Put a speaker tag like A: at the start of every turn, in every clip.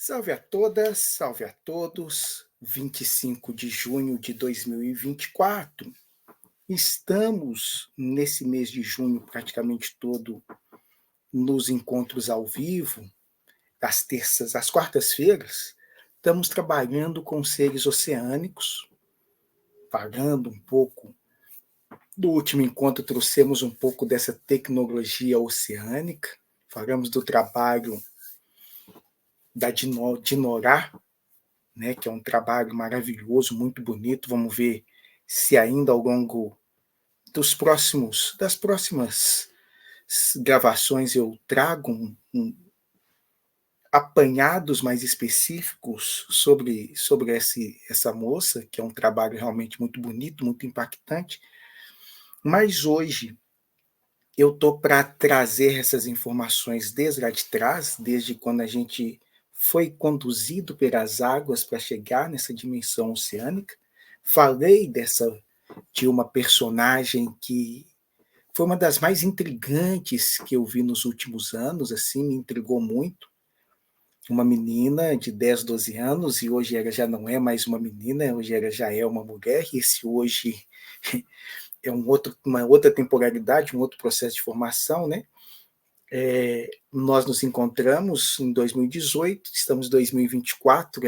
A: Salve a todas, salve a todos. 25 de junho de 2024. Estamos nesse mês de junho praticamente todo nos encontros ao vivo, às terças, às quartas-feiras. Estamos trabalhando com seres oceânicos, falando um pouco do último encontro, trouxemos um pouco dessa tecnologia oceânica, falamos do trabalho da Dinorá, né, que é um trabalho maravilhoso, muito bonito. Vamos ver se ainda ao longo das próximas gravações eu trago apanhados mais específicos sobre essa moça, que é um trabalho realmente muito bonito, muito impactante. Mas hoje eu estou para trazer essas informações desde lá de trás, desde quando a gente foi conduzido pelas águas para chegar nessa dimensão oceânica. Falei de uma personagem que foi uma das mais intrigantes que eu vi nos últimos anos, assim, me intrigou muito. Uma menina de 10, 12 anos, e hoje ela já não é mais uma menina, hoje ela já é uma mulher, e esse hoje é uma outra temporalidade, um outro processo de formação, né? Nós nos encontramos em 2018, estamos em 2024,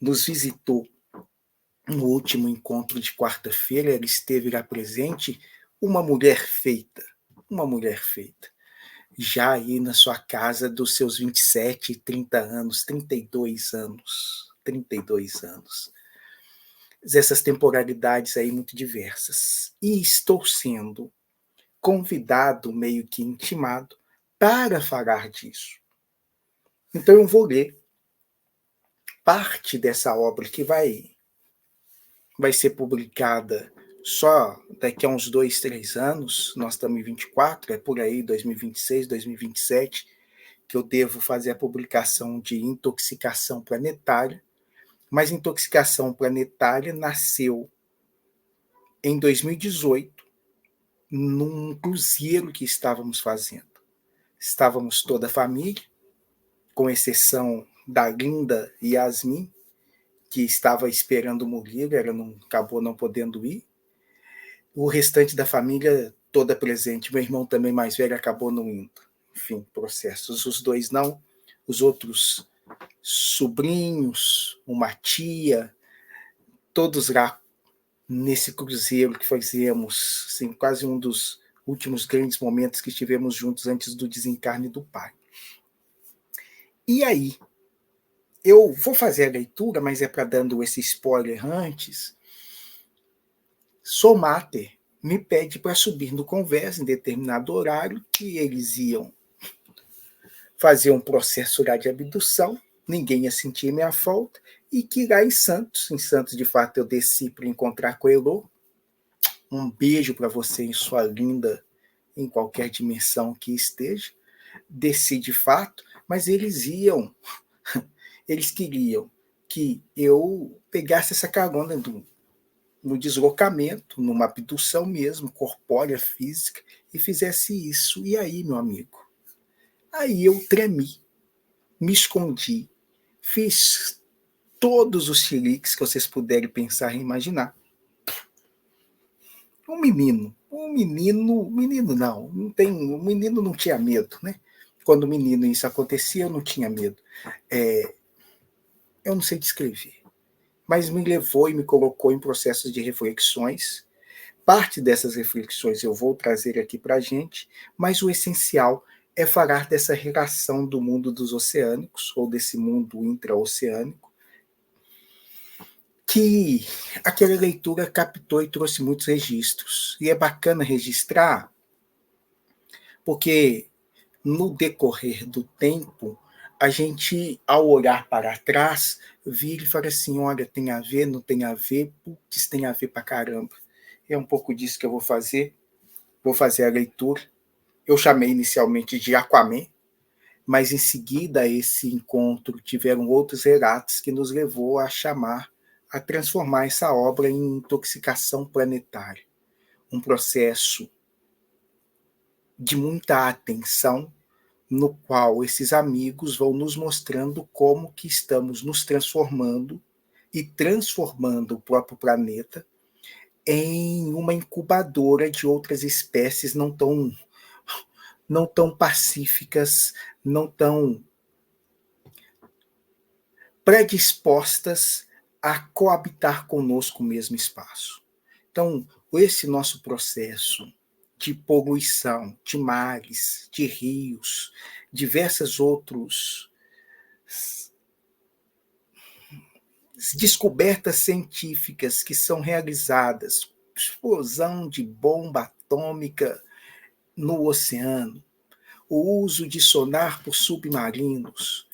A: nos visitou no último encontro de quarta-feira, ela esteve lá presente, uma mulher feita, já aí na sua casa dos seus 27, 30 anos, 32 anos. Essas temporalidades aí muito diversas. E estou sendo convidado, meio que intimado, para falar disso. Então eu vou ler parte dessa obra que vai ser publicada só daqui a uns 2, 3 anos. Nós estamos em 24, é por aí, 2026, 2027, que eu devo fazer a publicação de Intoxicação Planetária. Mas Intoxicação Planetária nasceu em 2018, num cruzeiro que estávamos fazendo. Estávamos toda a família, com exceção da linda Yasmin, que estava esperando o Murilo, ela acabou não podendo ir. O restante da família toda presente. Meu irmão também mais velho acabou não indo. Enfim, processos. Os dois não. Os outros sobrinhos, uma tia, todos lá nesse cruzeiro que fizemos, assim, quase um dos últimos grandes momentos que estivemos juntos antes do desencarne do pai. E aí, eu vou fazer a leitura, mas é para dando esse spoiler antes. Somater me pede para subir no conversa em determinado horário, que eles iam fazer um processo lá de abdução, ninguém ia sentir minha falta, e que lá em Santos de fato eu desci para encontrar com a Elô. Um beijo para você em sua linda, em qualquer dimensão que esteja. Desci de fato, mas eles queriam que eu pegasse essa carona no deslocamento, numa abdução mesmo, corpórea, física, e fizesse isso. E aí, meu amigo? Aí eu tremi, me escondi, fiz todos os chiliques que vocês puderem pensar e imaginar. Menino não tem, o menino não tinha medo, né? Quando o menino isso acontecia, eu não tinha medo. Eu não sei descrever, mas me levou e me colocou em processos de reflexões. Parte dessas reflexões eu vou trazer aqui para a gente, mas o essencial é falar dessa relação do mundo dos oceânicos, ou desse mundo intraoceânico, que aquela leitura captou e trouxe muitos registros. E é bacana registrar, porque no decorrer do tempo, a gente, ao olhar para trás, vira e fala assim, olha, tem a ver, não tem a ver, putz, tem a ver pra caramba. É um pouco disso que eu vou fazer a leitura. Eu chamei inicialmente de Aquaman, mas em seguida esse encontro tiveram outros relatos que nos levou a transformar essa obra em Intoxicação Planetária. Um processo de muita atenção, no qual esses amigos vão nos mostrando como que estamos nos transformando e transformando o próprio planeta em uma incubadora de outras espécies não tão pacíficas, não tão predispostas a coabitar conosco o mesmo espaço. Então, esse nosso processo de poluição de mares, de rios, diversas outras descobertas científicas que são realizadas, explosão de bomba atômica no oceano, o uso de sonar por submarinos,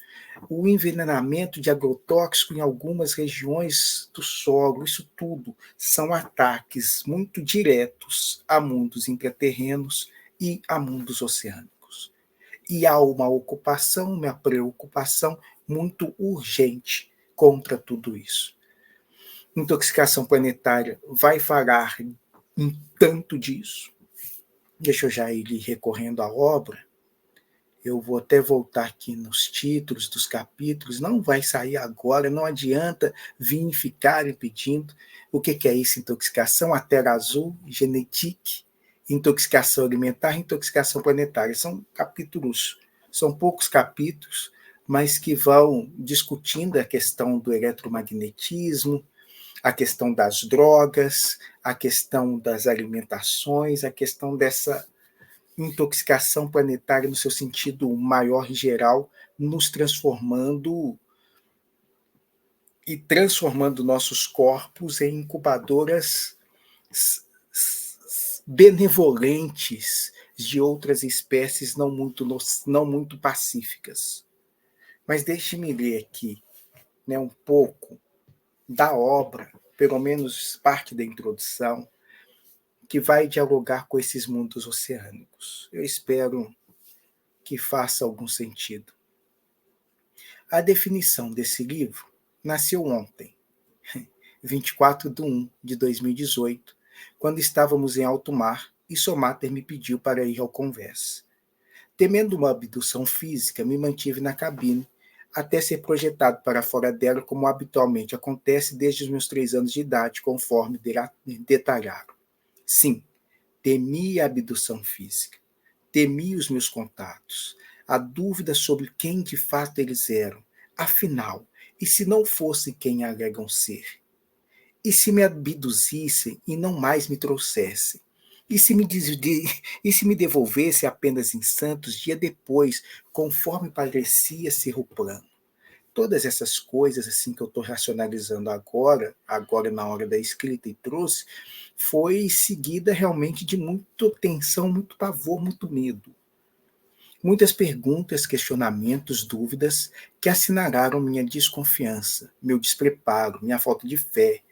A: o envenenamento de agrotóxico em algumas regiões do solo, isso tudo são ataques muito diretos a mundos intraterrenos e a mundos oceânicos. E há uma preocupação muito urgente contra tudo isso. Intoxicação planetária vai falar em tanto disso. Deixa eu já ir recorrendo à obra. Eu vou até voltar aqui nos títulos dos capítulos, não vai sair agora, não adianta vir ficarem pedindo. O que é isso? Intoxicação, a terra azul, genética, intoxicação alimentar, intoxicação planetária. São capítulos, são poucos capítulos, mas que vão discutindo a questão do eletromagnetismo, a questão das drogas, a questão das alimentações, a questão dessa intoxicação planetária no seu sentido maior e geral, nos transformando e transformando nossos corpos em incubadoras benevolentes de outras espécies não muito pacíficas. Mas deixe-me ler aqui, né, um pouco da obra, pelo menos parte da introdução, que vai dialogar com esses mundos oceânicos. Eu espero que faça algum sentido. A definição desse livro nasceu ontem, 24/1/2018, quando estávamos em alto mar e Somater me pediu para ir ao conversa. Temendo uma abdução física, me mantive na cabine até ser projetado para fora dela, como habitualmente acontece desde os meus 3 anos de idade, conforme detalharam. Sim, temi a abdução física, temi os meus contatos, a dúvida sobre quem de fato eles eram. Afinal, e se não fossem quem alegam ser? E se me abduzissem e não mais me trouxessem? E se me devolvesse apenas em Santos, dia depois, conforme parecia ser o plano? Todas essas coisas assim que eu estou racionalizando agora na hora da escrita e trouxe, foi seguida realmente de muita tensão, muito pavor, muito medo. Muitas perguntas, questionamentos, dúvidas que assinalaram minha desconfiança, meu despreparo, minha falta de fé,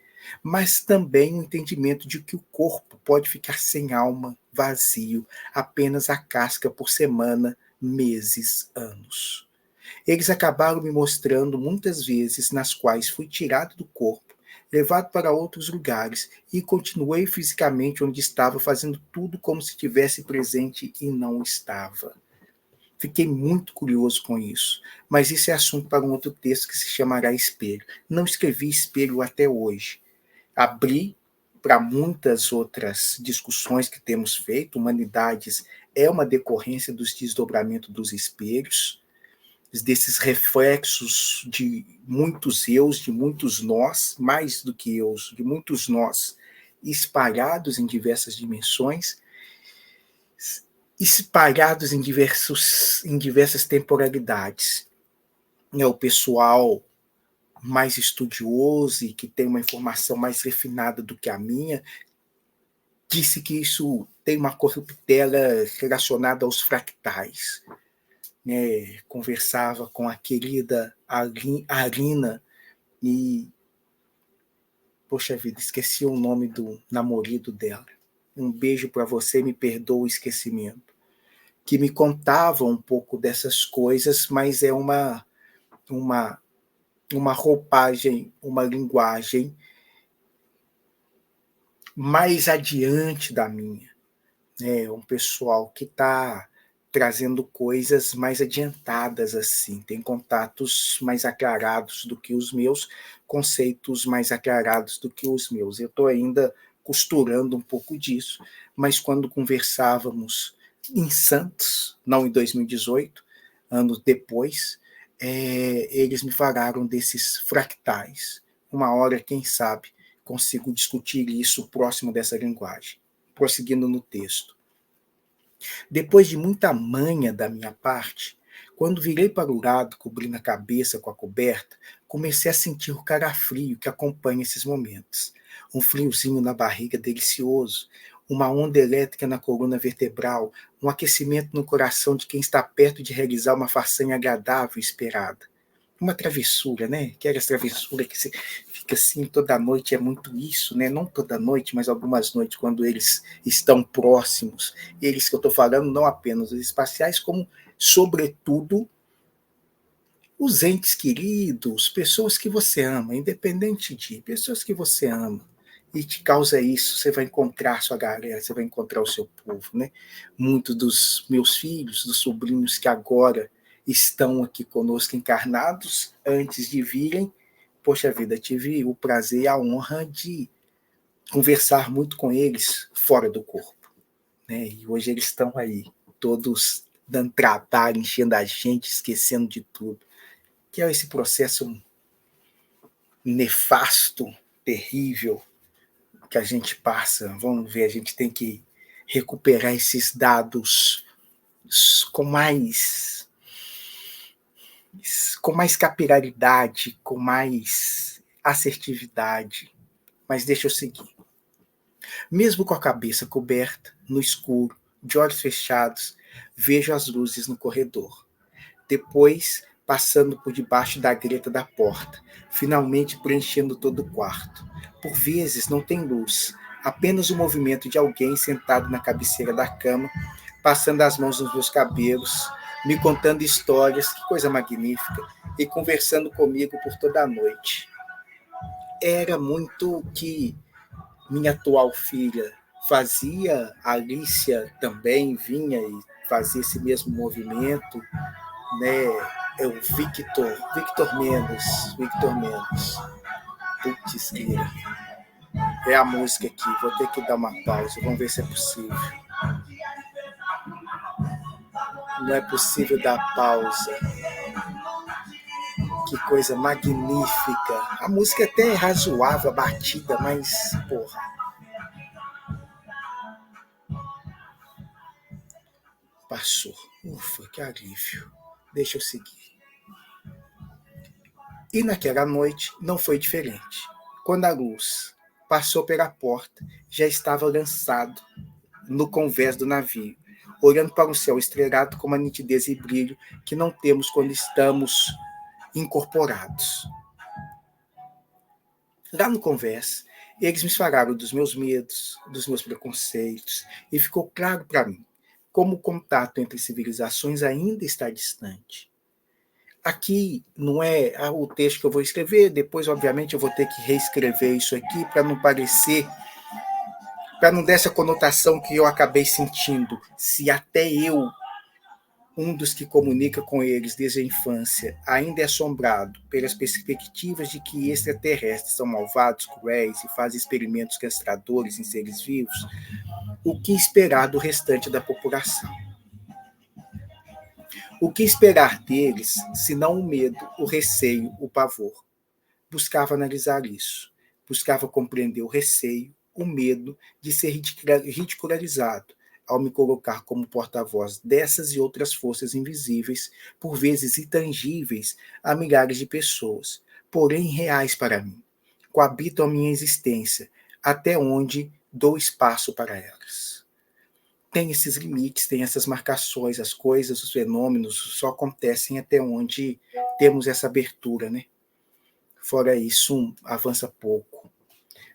A: mas também o entendimento de que o corpo pode ficar sem alma, vazio, apenas a casca por semana, meses, anos. Eles acabaram me mostrando muitas vezes nas quais fui tirado do corpo, levado para outros lugares e continuei fisicamente onde estava, fazendo tudo como se estivesse presente e não estava. Fiquei muito curioso com isso, mas isso é assunto para um outro texto que se chamará Espelho. Não escrevi Espelho até hoje. Abri para muitas outras discussões que temos feito. Humanidades é uma decorrência dos desdobramentos dos espelhos, desses reflexos de muitos eus, de muitos nós, mais do que eus, de muitos nós, espalhados em diversas dimensões, espalhados em diversas temporalidades. O pessoal mais estudioso e que tem uma informação mais refinada do que a minha disse que isso tem uma corruptela relacionada aos fractais. Conversava com a querida Arina e, poxa vida, esqueci o nome do namorado dela. Um beijo para você, me perdoa o esquecimento. Que me contava um pouco dessas coisas, mas é uma roupagem, uma linguagem mais adiante da minha. Um pessoal que está trazendo coisas mais adiantadas, assim, tem contatos mais aclarados do que os meus, conceitos mais aclarados do que os meus. Eu estou ainda costurando um pouco disso, mas quando conversávamos em Santos, não em 2018, anos depois, eles me falaram desses fractais. Uma hora, quem sabe, consigo discutir isso próximo dessa linguagem. Prosseguindo no texto. Depois de muita manha da minha parte, quando virei para o lado, cobrindo a cabeça com a coberta, comecei a sentir o calafrio que acompanha esses momentos. Um friozinho na barriga delicioso, uma onda elétrica na coluna vertebral, um aquecimento no coração de quem está perto de realizar uma façanha agradável e esperada. Uma travessura, né? Aquelas travessuras que você fica assim toda noite, é muito isso, né? Não toda noite, mas algumas noites, quando eles estão próximos. Eles que eu estou falando, não apenas os espaciais, como, sobretudo, os entes queridos, pessoas que você ama, independente de pessoas que você ama. E te causa isso, você vai encontrar sua galera, você vai encontrar o seu povo, né? Muitos dos meus filhos, dos sobrinhos que agora estão aqui conosco encarnados, antes de virem, poxa vida, tive o prazer e a honra de conversar muito com eles fora do corpo, né? E hoje eles estão aí, todos dando trabalho, enchendo a gente, esquecendo de tudo. Que é esse processo nefasto, terrível, que a gente passa. Vamos ver, a gente tem que recuperar esses dados com mais capilaridade, com mais assertividade. Mas deixa eu seguir. Mesmo com a cabeça coberta, no escuro, de olhos fechados, vejo as luzes no corredor. Depois, passando por debaixo da greta da porta, finalmente preenchendo todo o quarto. Por vezes não tem luz, apenas o movimento de alguém sentado na cabeceira da cama, passando as mãos nos meus cabelos, me contando histórias, que coisa magnífica, e conversando comigo por toda a noite. Era muito o que minha atual filha fazia, a Alicia também vinha e fazia esse mesmo movimento, né? É o Victor Menos. Putz, grila. É a música aqui, vou ter que dar uma pausa, vamos ver se é possível. Não é possível dar pausa. Que coisa magnífica. A música até é razoável, a batida, mas, porra. Passou. Ufa, que alívio. Deixa eu seguir. E naquela noite não foi diferente. Quando a luz passou pela porta, já estava lançado no convés do navio, olhando para o céu estrelado com uma nitidez e brilho que não temos quando estamos incorporados. Lá no convés, eles me falaram dos meus medos, dos meus preconceitos, e ficou claro para mim como o contato entre civilizações ainda está distante. Aqui não é o texto que eu vou escrever, depois, obviamente, eu vou ter que reescrever isso aqui para não parecer, para não dar essa conotação que eu acabei sentindo. Se até eu, um dos que comunica com eles desde a infância, ainda é assombrado pelas perspectivas de que extraterrestres são malvados, cruéis e fazem experimentos castradores em seres vivos, o que esperar do restante da população? O que esperar deles, se não o medo, o receio, o pavor? Buscava analisar isso. Buscava compreender o receio, o medo de ser ridicularizado, ao me colocar como porta-voz dessas e outras forças invisíveis, por vezes intangíveis, a milhares de pessoas, porém reais para mim. Coabitam a minha existência, até onde dou espaço para elas. Tem esses limites, tem essas marcações, as coisas, os fenômenos só acontecem até onde temos essa abertura, né? Fora isso, avança pouco.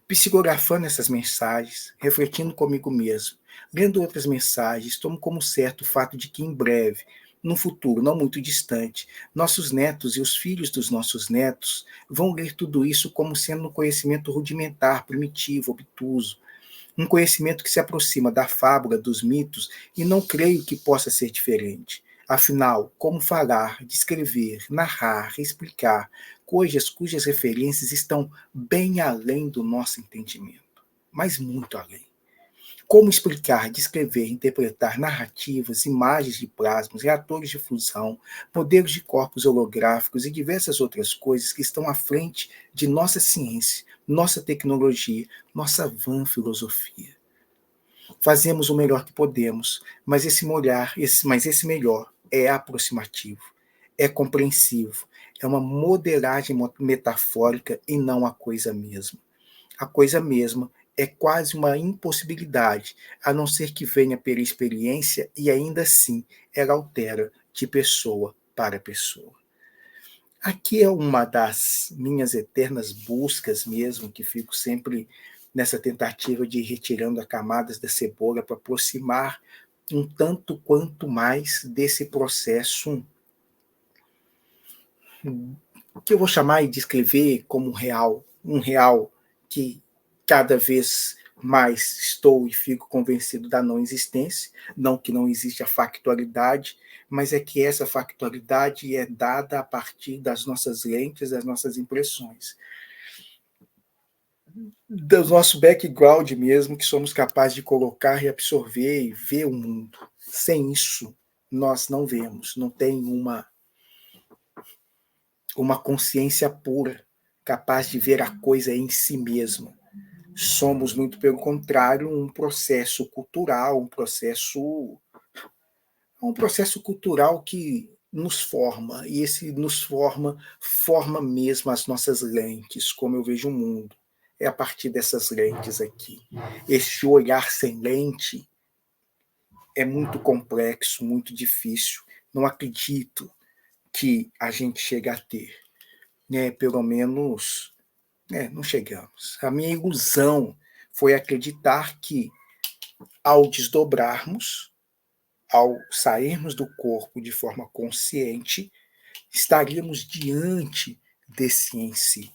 A: Psicografando essas mensagens, refletindo comigo mesmo, lendo outras mensagens, tomo como certo o fato de que em breve, num futuro não muito distante, nossos netos e os filhos dos nossos netos vão ler tudo isso como sendo um conhecimento rudimentar, primitivo, obtuso, Um conhecimento que se aproxima da fábula, dos mitos, e não creio que possa ser diferente. Afinal, como falar, descrever, narrar, explicar coisas cujas referências estão bem além do nosso entendimento, mas muito além. Como explicar, descrever, interpretar narrativas, imagens de plasmas, reatores de fusão, modelos de corpos holográficos e diversas outras coisas que estão à frente de nossa ciência, nossa tecnologia, nossa vã filosofia. Fazemos o melhor que podemos, mas esse melhor é aproximativo, é compreensivo, é uma modelagem metafórica e não a coisa mesma. A coisa mesma é quase uma impossibilidade, a não ser que venha pela experiência e ainda assim ela altera de pessoa para pessoa. Aqui é uma das minhas eternas buscas mesmo, que fico sempre nessa tentativa de ir retirando as camadas da cebola para aproximar um tanto quanto mais desse processo que eu vou chamar e descrever como um real que cada vez mais estou e fico convencido da não existência, não que não existe a factualidade, mas é que essa factualidade é dada a partir das nossas lentes, das nossas impressões, do nosso background mesmo, que somos capazes de colocar e absorver e ver o mundo. Sem isso, nós não vemos, não tem uma consciência pura, capaz de ver a coisa em si mesma. Somos, muito pelo contrário, um processo cultural, um processo cultural que nos forma, e esse nos forma mesmo as nossas lentes, como eu vejo o mundo. É a partir dessas lentes aqui. Este olhar sem lente é muito complexo, muito difícil. Não acredito que a gente chegue a ter, né? Pelo menos, né, não chegamos. A minha ilusão foi acreditar que, ao desdobrarmos, ao sairmos do corpo de forma consciente, estaríamos diante desse em si.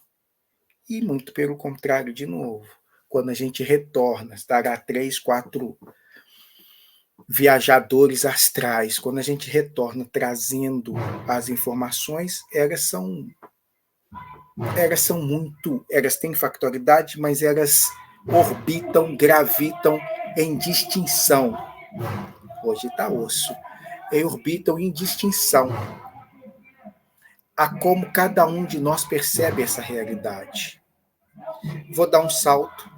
A: E muito pelo contrário, de novo, quando a gente retorna, estará 3, 4 viajadores astrais, quando a gente retorna trazendo as informações, elas têm factualidade, mas elas orbitam, gravitam em distinção. Hoje está osso. Orbitam em distinção a como cada um de nós percebe essa realidade. Vou dar um salto,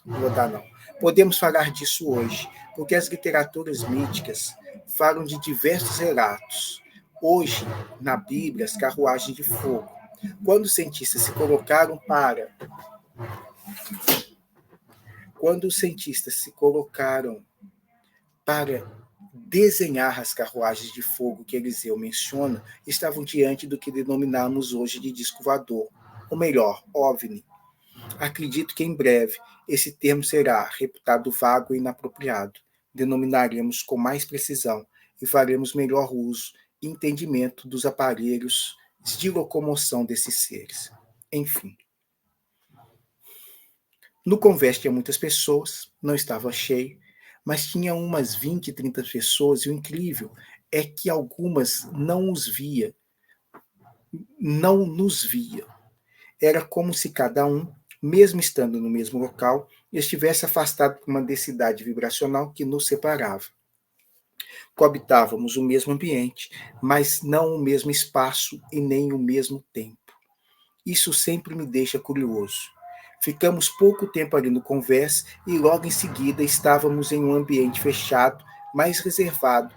A: não vou dar não. Podemos falar disso hoje, porque as literaturas míticas falam de diversos relatos. Hoje, na Bíblia, as carruagens de fogo. Quando os cientistas se colocaram para desenhar as carruagens de fogo que Eliseu menciona, estavam diante do que denominamos hoje de disco voador, ou melhor, OVNI. Acredito que em breve esse termo será reputado vago e inapropriado. Denominaremos com mais precisão e faremos melhor uso e entendimento dos aparelhos de locomoção desses seres. Enfim. No convés tinha muitas pessoas, não estava cheio, mas tinha umas 20, 30 pessoas, e o incrível é que algumas não nos via. Era como se cada um, mesmo estando no mesmo local, estivesse afastado por uma densidade vibracional que nos separava. Coabitávamos o mesmo ambiente, mas não o mesmo espaço e nem o mesmo tempo. Isso sempre me deixa curioso. Ficamos pouco tempo ali no convés e logo em seguida estávamos em um ambiente fechado, mais reservado,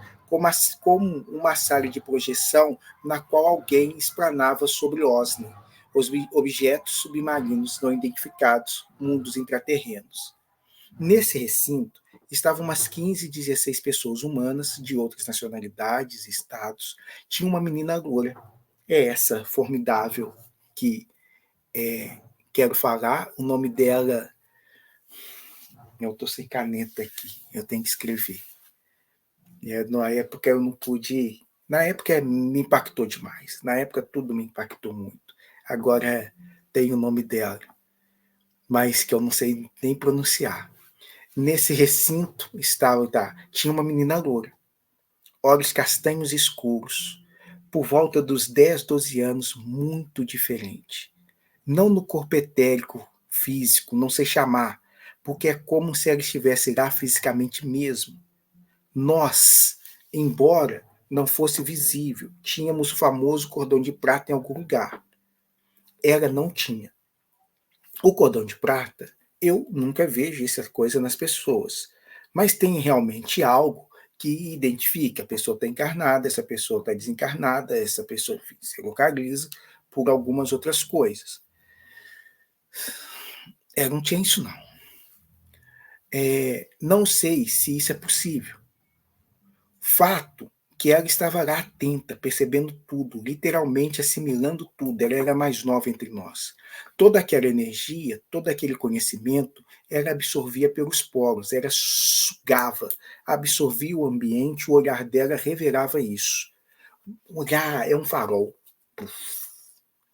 A: como uma sala de projeção na qual alguém esplanava sobre Osni, os objetos submarinos não identificados, mundos intraterrenos. Nesse recinto estavam umas 15, 16 pessoas humanas de outras nacionalidades, estados. Tinha uma menina loura, é essa formidável que quero falar. O nome dela, eu estou sem caneta aqui, eu tenho que escrever. Na época eu não pude. Na época me impactou demais. Na época tudo me impactou muito. Agora tem o nome dela. mas que eu não sei nem pronunciar. Nesse recinto tinha uma menina loura, olhos castanhos escuros, por volta dos 10, 12 anos, muito diferente. Não no corpo etérico, físico, não sei chamar, porque é como se ela estivesse lá fisicamente mesmo. Nós, embora não fosse visível, tínhamos o famoso cordão de prata em algum lugar. Ela não tinha. O cordão de prata, eu nunca vejo essa coisa nas pessoas, mas tem realmente algo que identifica, a pessoa está encarnada, essa pessoa está desencarnada, essa pessoa se localiza por algumas outras coisas. Não tinha isso não. Não sei se isso é possível. Fato que ela estava lá atenta, percebendo tudo, literalmente assimilando tudo. Ela era mais nova entre nós. Toda aquela energia, todo aquele conhecimento, ela absorvia pelos poros, ela sugava, absorvia o ambiente, o olhar dela revelava isso. O olhar é um farol,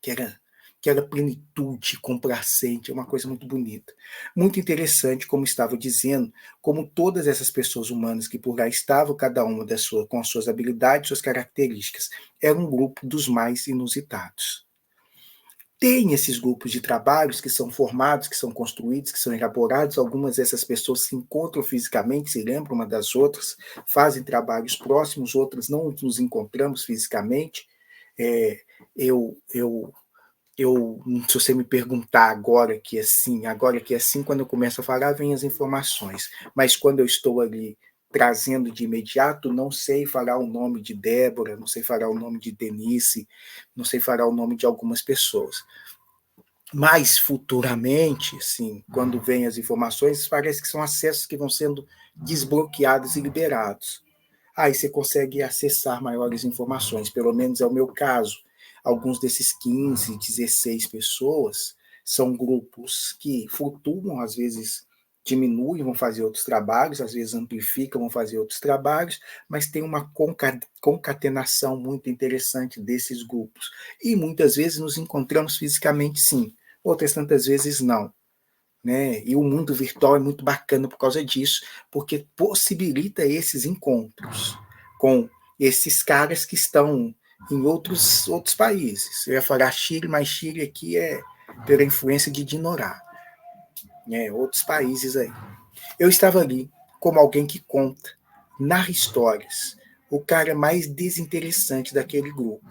A: que era plenitude, complacente, é uma coisa muito bonita. Muito interessante, como estava dizendo, como todas essas pessoas humanas que por lá estavam, cada uma com as suas habilidades, suas características, era um grupo dos mais inusitados. Tem esses grupos de trabalhos que são formados, que são construídos, que são elaborados, algumas dessas pessoas se encontram fisicamente, se lembram uma das outras, fazem trabalhos próximos, outras não nos encontramos fisicamente. Eu se você me perguntar agora que é assim, quando eu começo a falar, vem as informações. Mas quando eu estou ali trazendo de imediato, não sei falar o nome de Débora, não sei falar o nome de Denise, não sei falar o nome de algumas pessoas. Mas futuramente, assim, quando vêm as informações, parece que são acessos que vão sendo desbloqueados e liberados. Aí você consegue acessar maiores informações, pelo menos é o meu caso. Alguns desses 15, 16 pessoas são grupos que flutuam, às vezes diminuem, vão fazer outros trabalhos, às vezes amplificam, vão fazer outros trabalhos, mas tem uma concatenação muito interessante desses grupos. E muitas vezes nos encontramos fisicamente, sim, outras tantas vezes não. Né? E o mundo virtual é muito bacana por causa disso, porque possibilita esses encontros com esses caras que estão em outros países. Eu ia falar Chile, mas Chile aqui é pela influência de Dinorá, né? Outros países aí. Eu estava ali como alguém que conta, narra histórias, o cara mais desinteressante daquele grupo.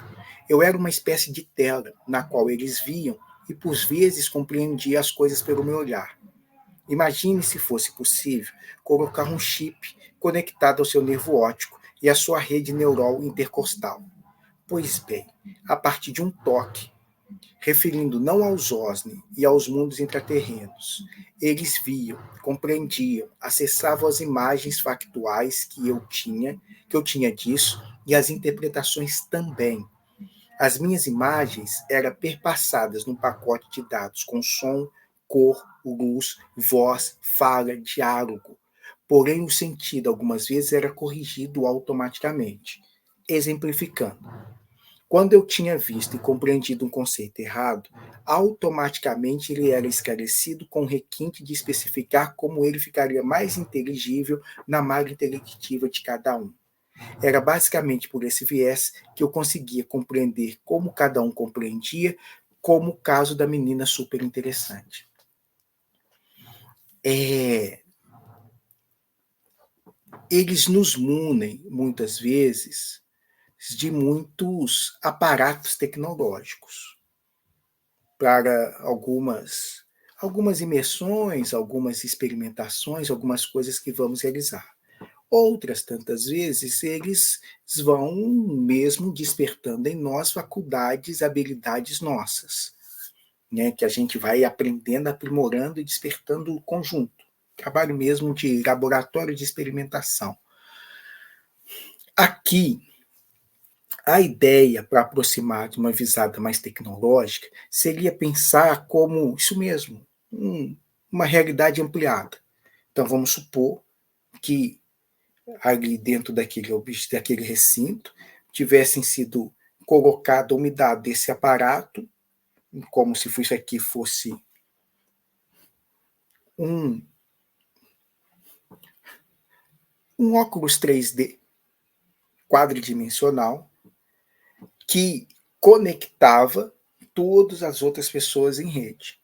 A: Eu era uma espécie de tela na qual eles viam e, por vezes, compreendia as coisas pelo meu olhar. Imagine se fosse possível colocar um chip conectado ao seu nervo óptico e à sua rede neural intercostal. Pois bem, a partir de um toque, referindo não aos OSNI e aos mundos intraterrenos, eles viam, compreendiam, acessavam as imagens factuais que eu tinha disso, e as interpretações também. As minhas imagens eram perpassadas num pacote de dados com som, cor, luz, voz, fala, diálogo. Porém, o sentido algumas vezes era corrigido automaticamente. Exemplificando, quando eu tinha visto e compreendido um conceito errado, automaticamente ele era esclarecido com o requinte de especificar como ele ficaria mais inteligível na malha intelectiva de cada um. Era basicamente por esse viés que eu conseguia compreender como cada um compreendia, como o caso da menina super interessante. Eles nos munem, muitas vezes, de muitos aparatos tecnológicos para algumas imersões, algumas experimentações, algumas coisas que vamos realizar. Outras tantas vezes eles vão mesmo despertando em nós faculdades, habilidades nossas, né, que a gente vai aprendendo, aprimorando e despertando o conjunto. Trabalho mesmo de laboratório de experimentação. Aqui, a ideia para aproximar de uma visada mais tecnológica seria pensar como isso mesmo, uma realidade ampliada. Então, vamos supor que ali dentro daquele recinto tivessem sido colocado umidade desse aparato, como se isso aqui fosse um óculos 3D quadridimensional que conectava todas as outras pessoas em rede.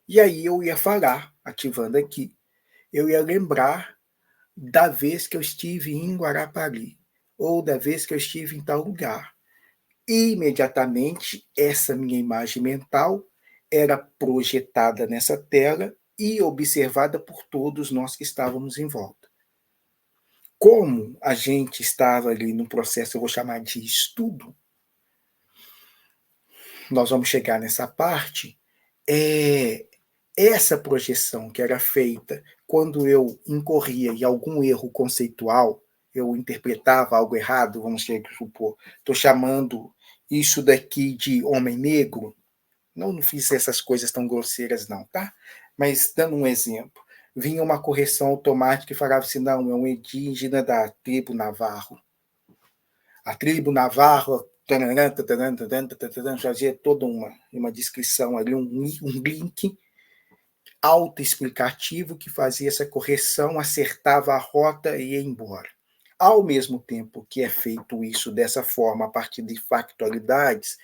A: E aí eu ia falar, ativando aqui, eu ia lembrar da vez que eu estive em Guarapari, ou da vez que eu estive em tal lugar. E imediatamente essa minha imagem mental era projetada nessa tela e observada por todos nós que estávamos em volta. Como a gente estava ali num processo, eu vou chamar de estudo, nós vamos chegar nessa parte, essa projeção que era feita quando eu incorria em algum erro conceitual, eu interpretava algo errado, vamos supor, estou chamando isso daqui de homem negro, não fiz essas coisas tão grosseiras não, tá? Mas dando um exemplo, vinha uma correção automática e falava assim, não, é um indígena da tribo Navarro. A tribo Navarro fazia toda uma descrição ali, um link autoexplicativo que fazia essa correção, acertava a rota e ia embora. Ao mesmo tempo que é feito isso dessa forma, a partir de factualidades,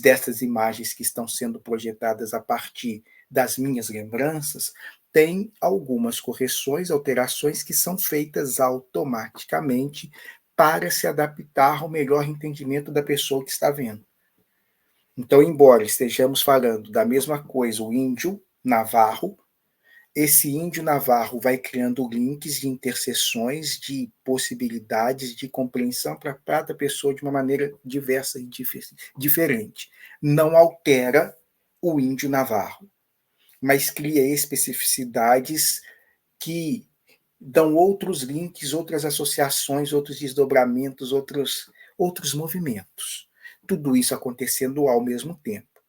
A: dessas imagens que estão sendo projetadas a partir das minhas lembranças, tem algumas correções, alterações que são feitas automaticamente para se adaptar ao melhor entendimento da pessoa que está vendo. Então, embora estejamos falando da mesma coisa, o índio navarro, esse índio navarro vai criando links de interseções, de possibilidades de compreensão para cada pessoa de uma maneira diversa e diferente. Não altera o índio navarro, mas cria especificidades que dão outros links, outras associações, outros desdobramentos, outros movimentos. Tudo isso acontecendo ao mesmo tempo.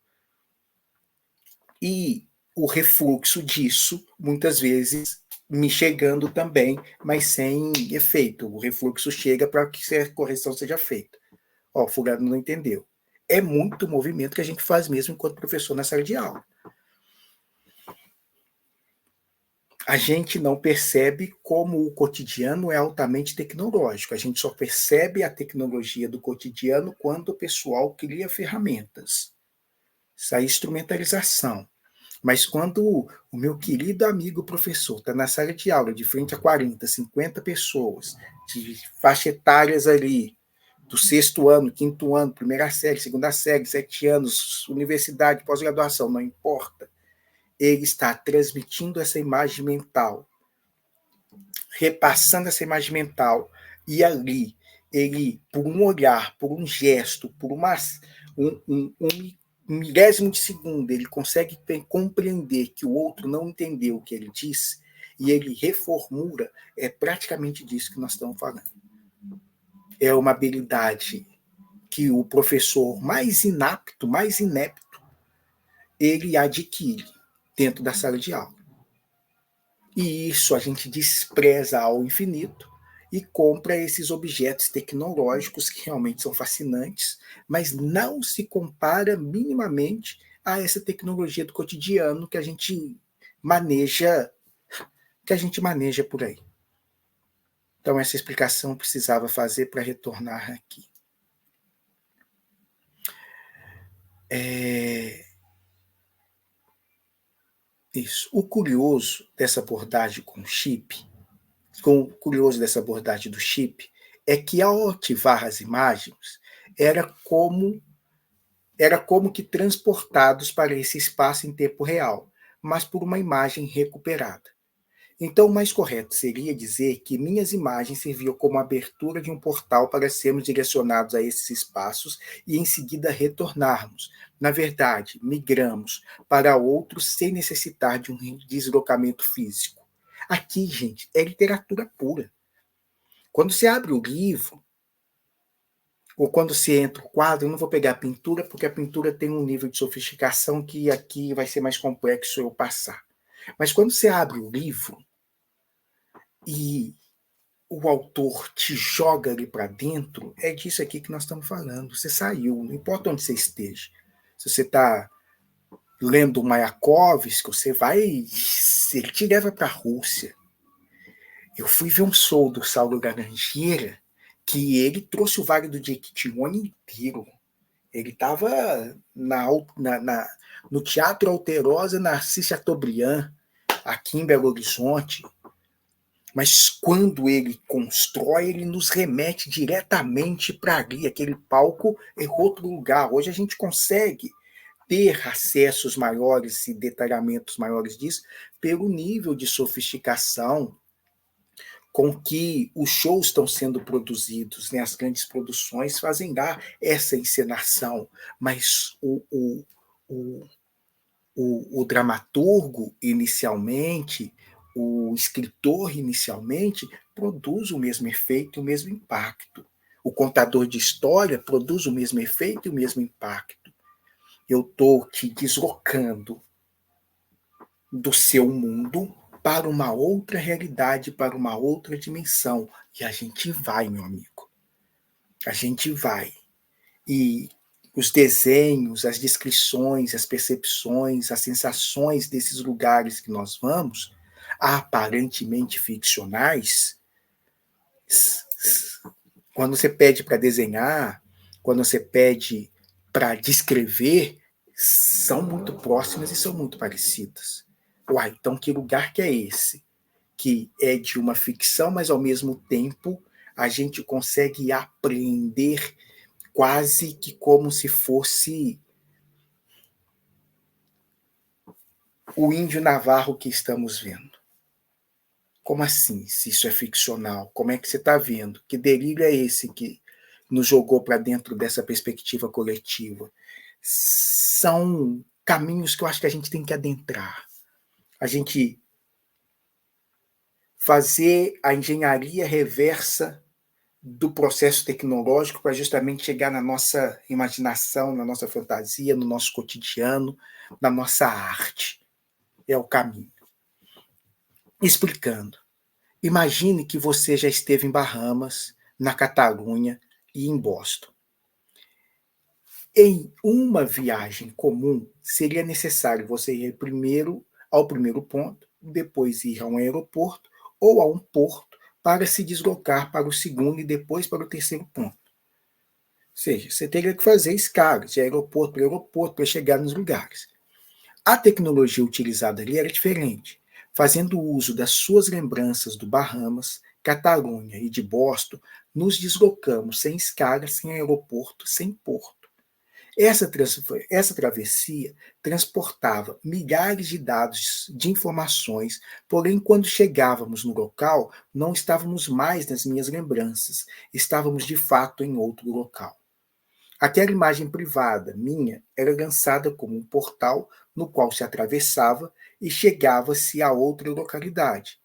A: E o refluxo disso, muitas vezes, me chegando também, mas sem efeito. O refluxo chega para que a correção seja feita. Ó, o fulano não entendeu. É muito movimento que a gente faz mesmo enquanto professor na sala de aula. A gente não percebe como o cotidiano é altamente tecnológico. A gente só percebe a tecnologia do cotidiano quando o pessoal cria ferramentas. Isso é instrumentalização. Mas quando o meu querido amigo professor está na sala de aula, de frente a 40, 50 pessoas, de faixa etárias ali, do sexto ano, quinto ano, primeira série, segunda série, 7 anos, universidade, pós-graduação, não importa. Ele está transmitindo essa imagem mental, repassando essa imagem mental, e ali, ele, por um olhar, por um gesto, por um milésimo de segundo, ele consegue compreender que o outro não entendeu o que ele disse, e ele reformula, é praticamente disso que nós estamos falando. É uma habilidade que o professor mais inapto, mais inepto, ele adquire dentro da sala de aula. E isso a gente despreza ao infinito e compra esses objetos tecnológicos que realmente são fascinantes, mas não se compara minimamente a essa tecnologia do cotidiano que a gente maneja, por aí. Então essa explicação eu precisava fazer para retornar aqui. Isso. O curioso dessa abordagem com chip, do chip, é que ao ativar as imagens, era como que transportados para esse espaço em tempo real, mas por uma imagem recuperada. Então, o mais correto seria dizer que minhas imagens serviam como abertura de um portal para sermos direcionados a esses espaços e, em seguida, retornarmos. Na verdade, migramos para outros sem necessitar de um deslocamento físico. Aqui, gente, é literatura pura. Quando você abre o livro, ou quando você entra o quadro, eu não vou pegar a pintura, porque a pintura tem um nível de sofisticação que aqui vai ser mais complexo eu passar. Mas quando você abre o livro e o autor te joga ali para dentro, é disso aqui que nós estamos falando. Você saiu, não importa onde você esteja. Se você está lendo Mayakovsky, ele te leva para a Rússia. Eu fui ver um show do Saulo Laranjeira, que ele trouxe o Vale do Jequitinhonha inteiro. Ele estava no Teatro Alterosa Narcisse Chateaubriand, aqui em Belo Horizonte. Mas quando ele constrói, ele nos remete diretamente para ali. Aquele palco é outro lugar. Hoje a gente consegue ter acessos maiores e detalhamentos maiores disso pelo nível de sofisticação com que os shows estão sendo produzidos, né? As grandes produções fazem lá essa encenação, mas o dramaturgo, inicialmente, o escritor, inicialmente, produz o mesmo efeito e o mesmo impacto. O contador de história produz o mesmo efeito e o mesmo impacto. Eu estou te deslocando do seu mundo para uma outra realidade, para uma outra dimensão. E a gente vai, meu amigo. A gente vai. E os desenhos, as descrições, as percepções, as sensações desses lugares que nós vamos, aparentemente ficcionais, quando você pede para desenhar, quando você pede para descrever, são muito próximas e são muito parecidas. Uai, então que lugar que é esse? Que é de uma ficção, mas ao mesmo tempo a gente consegue aprender quase que como se fosse o índio navarro que estamos vendo. Como assim, se isso é ficcional? Como é que você está vendo? Que delírio é esse que nos jogou para dentro dessa perspectiva coletiva? São caminhos que eu acho que a gente tem que adentrar. A gente fazer a engenharia reversa do processo tecnológico para justamente chegar na nossa imaginação, na nossa fantasia, no nosso cotidiano, na nossa arte. É o caminho. Explicando. Imagine que você já esteve em Bahamas, na Catalunha e em Boston. Em uma viagem comum, seria necessário você ir primeiro ao primeiro ponto, depois ir a um aeroporto ou a um porto para se deslocar para o segundo e depois para o terceiro ponto. Ou seja, você teria que fazer escalas de aeroporto para aeroporto para chegar nos lugares. A tecnologia utilizada ali era diferente, fazendo uso das suas lembranças do Bahamas, Catalunha e de Boston, nos deslocamos sem escala, sem aeroporto, sem porto. Essa travessia transportava milhares de dados, de informações, porém, quando chegávamos no local, não estávamos mais nas minhas lembranças, estávamos de fato em outro local. Aquela imagem privada minha era lançada como um portal no qual se atravessava e chegava-se a outra localidade.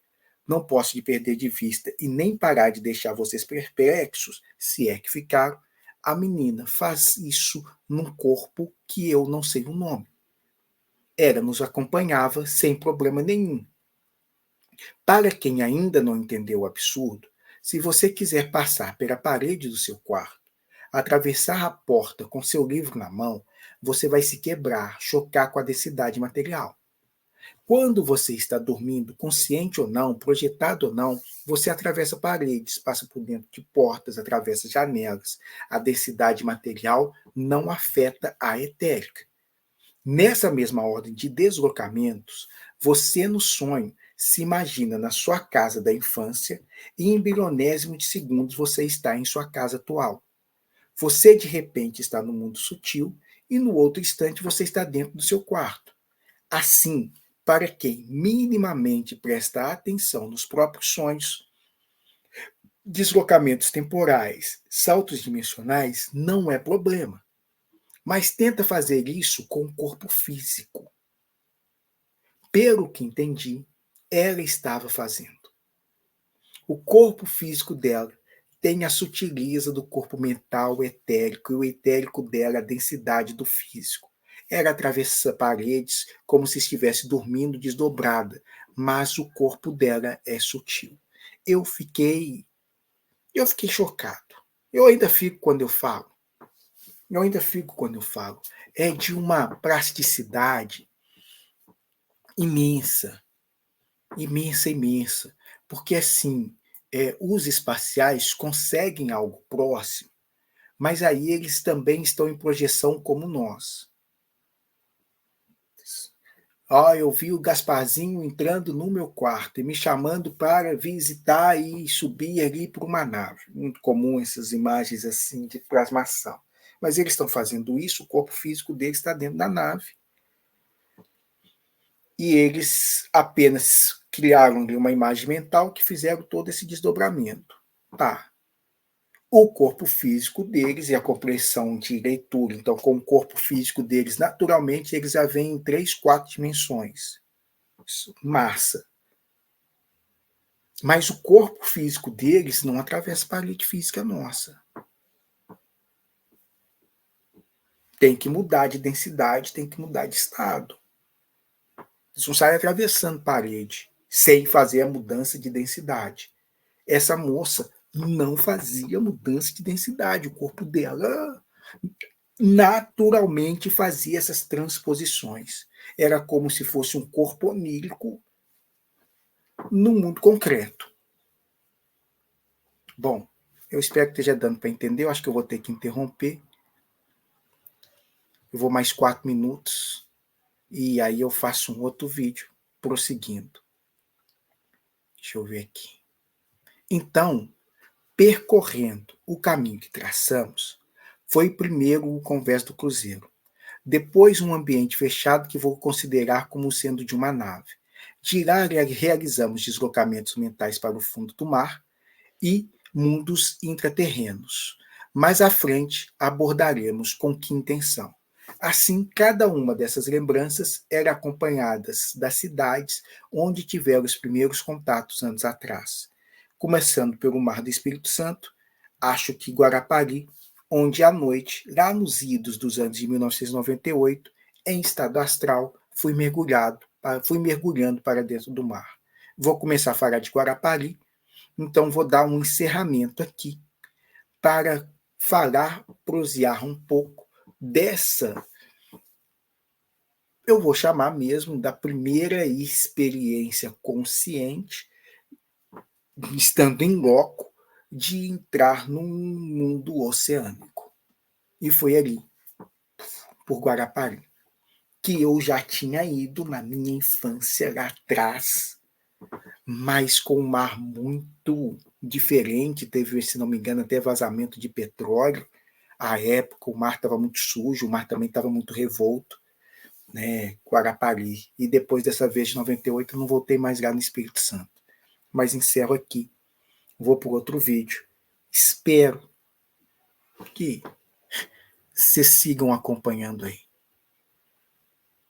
A: Não posso lhe perder de vista e nem parar de deixar vocês perplexos, se é que ficaram. A menina faz isso num corpo que eu não sei o nome. Ela nos acompanhava sem problema nenhum. Para quem ainda não entendeu o absurdo, se você quiser passar pela parede do seu quarto, atravessar a porta com seu livro na mão, você vai se quebrar, chocar com a densidade material. Quando você está dormindo, consciente ou não, projetado ou não, você atravessa paredes, passa por dentro de portas, atravessa janelas. A densidade material não afeta a etérica. Nessa mesma ordem de deslocamentos, você no sonho se imagina na sua casa da infância e em bilionésimo de segundos você está em sua casa atual. Você de repente está no mundo sutil e no outro instante você está dentro do seu quarto. Assim, para quem minimamente presta atenção nos próprios sonhos, deslocamentos temporais, saltos dimensionais não é problema. Mas tenta fazer isso com o corpo físico. Pelo que entendi, ela estava fazendo. O corpo físico dela tem a sutileza do corpo mental etérico e o etérico dela a densidade do físico. Ela atravessa paredes como se estivesse dormindo desdobrada, mas o corpo dela é sutil. Eu fiquei chocado. Eu ainda fico quando eu falo. É de uma plasticidade imensa, imensa, imensa. Porque, assim, os espaciais conseguem algo próximo, mas aí eles também estão em projeção como nós. Eu vi o Gasparzinho entrando no meu quarto e me chamando para visitar e subir ali para uma nave. Muito comum essas imagens assim de plasmação. Mas eles estão fazendo isso, o corpo físico deles está dentro da nave. E eles apenas criaram ali uma imagem mental que fizeram todo esse desdobramento. Tá. O corpo físico deles e a compreensão de leitura, então, com o corpo físico deles, naturalmente, eles já vêm em 3, 4 dimensões. Massa. Mas o corpo físico deles não atravessa a parede física nossa. Tem que mudar de densidade, tem que mudar de estado. Eles não saem atravessando parede sem fazer a mudança de densidade. Essa moça não fazia mudança de densidade. O corpo dela naturalmente fazia essas transposições. Era como se fosse um corpo onírico no mundo concreto. Bom, eu espero que esteja dando para entender. Eu acho que eu vou ter que interromper. Eu vou mais 4 minutos e aí eu faço um outro vídeo prosseguindo. Deixa eu ver aqui. Então, percorrendo o caminho que traçamos, foi primeiro o convés do cruzeiro. Depois um ambiente fechado que vou considerar como sendo de uma nave. De lá realizamos deslocamentos mentais para o fundo do mar e mundos intraterrenos. Mais à frente abordaremos com que intenção. Assim, cada uma dessas lembranças era acompanhadas das cidades onde tiveram os primeiros contatos anos atrás. Começando pelo Mar do Espírito Santo, acho que Guarapari, onde à noite, lá nos idos dos anos de 1998, em estado astral, fui mergulhando para dentro do mar. Vou começar a falar de Guarapari, então vou dar um encerramento aqui para falar, prosear um pouco dessa, eu vou chamar mesmo da primeira experiência consciente, estando em loco, de entrar num mundo oceânico. E foi ali, por Guarapari, que eu já tinha ido na minha infância lá atrás, mas com um mar muito diferente. Teve, se não me engano, até vazamento de petróleo. À época, o mar estava muito sujo, o mar também estava muito revolto, né? Guarapari. E depois dessa vez, de 98, eu não voltei mais lá no Espírito Santo. Mas encerro aqui. Vou para outro vídeo. Espero que vocês sigam acompanhando aí.